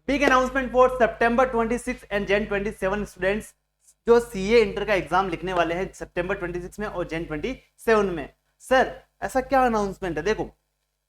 Big announcement for September 26 and जन 27 students जो CA inter का एग्जाम लिखने वाले हैं सितंबर 26 में और जन 27 में। सर ऐसा क्या अनाउंसमेंट है? देखो,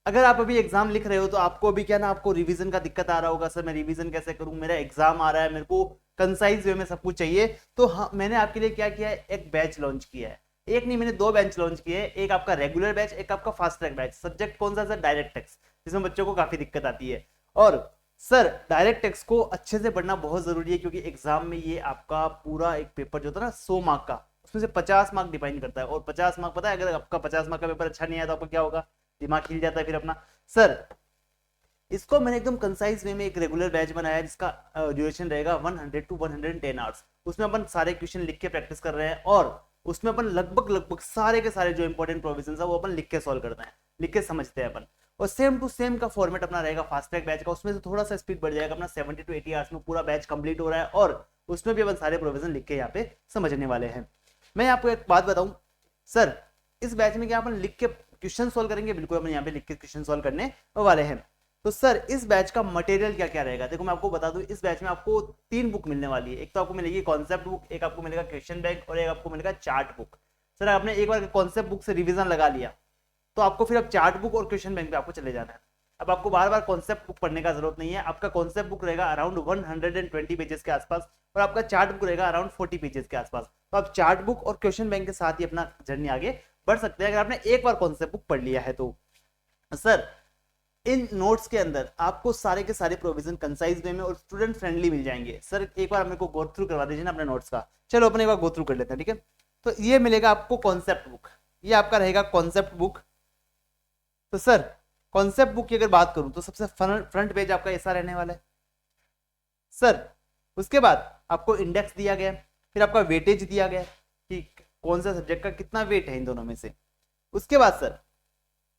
अगर आप अभी एग्जाम लिख रहे हो तो आपको अभी क्या ना, आपको रिवीजन का दिक्कत आ रहा होगा, सर मैं रिवीजन कैसे करूं, मेरा एग्जाम आ रहा है, मेरे को कंसाइज वे में सब कुछ चाहिए। तो हाँ, मैंने आपके लिए क्या किया है, एक बैच लॉन्च किया है। एक नहीं, मैंने दो बैच लॉन्च किए हैं, एक आपका रेगुलर बैच, एक आपका फास्ट ट्रैक बैच। सब्जेक्ट कौन सा सर? डायरेक्ट टेक्स्ट, जिसमें बच्चों को काफी दिक्कत आती है। और सर डायरेक्ट टेक्स्ट को अच्छे से पढ़ना बहुत जरूरी है, क्योंकि एग्जाम में ये आपका पूरा एक पेपर जो होता है ना 100 मार्क का, उसमें से 50 मार्क डिपेंड करता है। और 50 मार्क पता है, अगर आपका 50 मार्क का पेपर अच्छा नहीं आया तो आपका क्या होगा, दिमाग हिल जाता है फिर अपना। सर इसको मैंने एकदम कंसाइज वे में एक रेगुलर बैच बनाया है, जिसका ड्यूरेशन रहेगा 100 टू 110 आवर्स। उसमें अपन सारे क्वेश्चन लिख के प्रैक्टिस कर रहे हैं, और उसमें अपन लगभग लगभग सारे के सारे जो इंपॉर्टेंट प्रोविजन है वो अपन लिख के सॉल्व करते हैं, लिख के समझते हैं अपन। और सेम टू सेम का फॉर्मेट अपना रहेगा फास्ट ट्रैक बैच का। उसमें से थोड़ा सा स्पीड बढ़ जाएगा, अपना 70 टू 80 आवर्स में पूरा बैच कंप्लीट हो रहा है, और उसमें भी अपन सारे प्रोविजन लिख के यहाँ पे समझने वाले हैं। मैं आपको एक बात बताऊं सर, इस बैच में क्या अपन लिख के क्वेश्चन सॉल्व करेंगे? बिल्कुल, अपन यहाँ पे लिख के क्वेश्चन सॉल्व करने वाले हैं। तो सर इस बैच का मटेरियल क्या क्या रहेगा? देखो मैं आपको बता दूं, इस बैच में आपको 3 बुक मिलने वाली है। एक तो आपको मिलेगी कॉन्सेप्ट बुक, एक आपको मिलेगा क्वेश्चन बैंक, और एक आपको मिलेगा चार्ट बुक। सर आपने एक बार कॉन्सेप्ट बुक से रिवीजन लगा लिया तो आपको फिर अब चार्ट बुक और क्वेश्चन बैंक पे आपको चले जाना है। अब आपको बार बार कॉन्सेप्ट बुक पढ़ने का जरूरत नहीं है। आपका कॉन्सेप्ट बुक रहेगा अराउंड 120 पेजेस के आसपास, और आपका चार्ट बुक रहेगा अराउंड 40 पेजेस के आसपास। तो आप चार्ट बुक और क्वेश्चन बैंक के साथ ही अपना जर्नी आगे बढ़ सकते हैं, अगर आपने एक बार कॉन्सेप्ट बुक पढ़ लिया है तो। सर इन नोट्स के अंदर आपको सारे के सारे प्रोविजन कंसाइज वे में और स्टूडेंट फ्रेंडली मिल जाएंगे। सर एक बार मेरे को गो थ्रू करवा दीजिए ना अपने नोट्स का। चलो अपने एक बार गो थ्रू कर लेते हैं, ठीक है। तो ये मिलेगा आपको कॉन्सेप्ट बुक, ये आपका रहेगा कॉन्सेप्ट बुक। तो सर कॉन्सेप्ट बुक की अगर बात करूं तो सबसे फ्रंट पेज आपका ऐसा रहने वाला है सर। उसके बाद आपको इंडेक्स दिया गया, फिर आपका वेटेज दिया गया कि कौन सा सब्जेक्ट का कितना वेट है इन दोनों में से। उसके बाद सर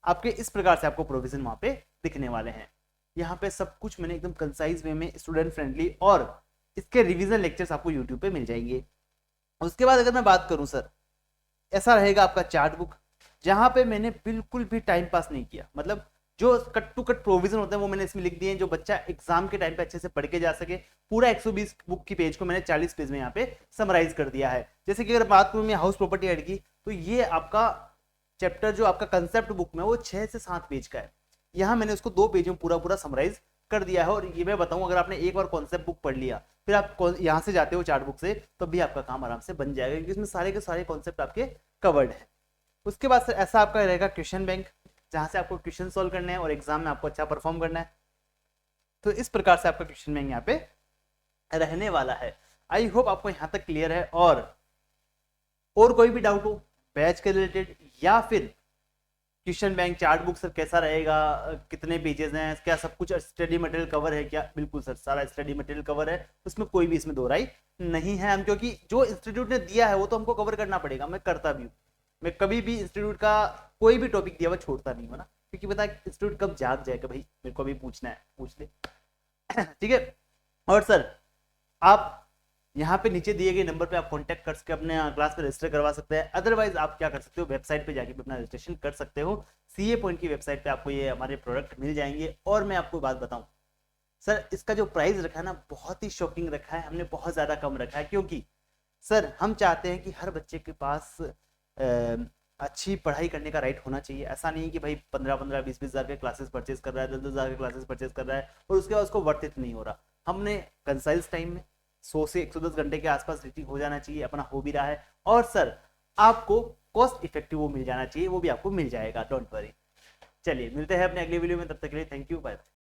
आपके इस प्रकार से आपको प्रोविजन वहां पे दिखने वाले हैं। यहाँ पे सब कुछ मैंने एकदम कंसाइज वे में, स्टूडेंट फ्रेंडली, और इसके रिवीजन लेक्चर्स आपको यूट्यूब पे मिल जाएंगे। उसके बाद अगर मैं बात करूं सर, ऐसा रहेगा आपका चार्ट बुक, जहां पे मैंने बिल्कुल भी टाइम पास नहीं किया। मतलब जो कट टू कट प्रोविजन होते हैं वो मैंने इसमें लिख दिए हैं, जो बच्चा एग्जाम के टाइम पे अच्छे से पढ़ के जा सके। पूरा 120 बुक की पेज को मैंने 40 पेज में यहाँ पे समराइज कर दिया है। जैसे कि अगर बात करूं मैं हाउस प्रॉपर्टी एड की, तो ये आपका चैप्टर जो आपका कंसेप्ट बुक में वो 6 से 7 पेज का है। यहाँ मैंने उसको 2 पेज में पूरा पूरा समराइज कर दिया है। और ये मैं बताऊं, अगर आपने एक बार कॉन्सेप्ट बुक पढ़ लिया, फिर आप यहाँ से जाते हो चार्ट बुक से, तो भी आपका काम आराम से बन जाएगा, क्योंकि इसमें सारे के सारे कॉन्सेप्ट आपके कवर्ड है। उसके बाद ऐसा आपका रहेगा क्वेश्चन बैंक, जहां से आपको क्वेश्चन सॉल्व करने हैं और एग्जाम में आपको अच्छा परफॉर्म करना है। तो इस प्रकार से आपका क्वेश्चन बैंक यहाँ पे रहने वाला है। आई होप आपको यहाँ तक क्लियर है। और कोई भी डाउट हो बैच के रिलेटेड, या फिर question bank chart book sir कैसा रहेगा, कितने पेजेस हैं, क्या सब कुछ स्टडी मटेरियल कवर है क्या? बिल्कुल सर, सारा स्टडी मटेरियल कवर है, उसमें कोई भी इसमें दो राय नहीं है। हम क्योंकि जो इंस्टीट्यूट ने दिया है वो तो हमको कवर करना पड़ेगा, मैं करता भी हूँ। मैं कभी भी इंस्टीट्यूट का कोई भी टॉपिक दिया हुआ छोड़ता नहीं हूँ ना, क्योंकि पता है इंस्टीट्यूट कब जाग जाएगा, भाई मेरे को भी पूछना है, पूछ ले। ठीक है। और सर आप यहाँ पे नीचे दिए गए नंबर पे आप कांटेक्ट करके अपने क्लास में रजिस्टर करवा सकते हैं। अदरवाइज आप क्या कर सकते हो, वेबसाइट पे जाके भी अपना रजिस्ट्रेशन कर सकते हो। सीए पॉइंट की वेबसाइट पे आपको ये हमारे प्रोडक्ट मिल जाएंगे। और मैं आपको बात बताऊं सर, इसका जो प्राइस रखा है ना, बहुत ही शॉकिंग रखा है हमने, बहुत ज्यादा कम रखा है। क्योंकि सर हम चाहते हैं कि हर बच्चे के पास अच्छी पढ़ाई करने का राइट होना चाहिए। ऐसा नहीं कि भाई 15-15 20-20 हजार के क्लासेस परचेज कर रहा है, 10-10 हजार के क्लासेस परचेज कर रहा है, और उसके बाद उसको वर्थ इट नहीं हो रहा। हमने कंसाइज टाइम में 100 से 110 घंटे के आसपास रीडिंग हो जाना चाहिए, अपना हो भी रहा है। और सर आपको कॉस्ट इफेक्टिव वो मिल जाना चाहिए, वो भी आपको मिल जाएगा, डोंट वरी। चलिए मिलते हैं अपने अगले वीडियो में, तब तक के लिए थैंक यू, बाय।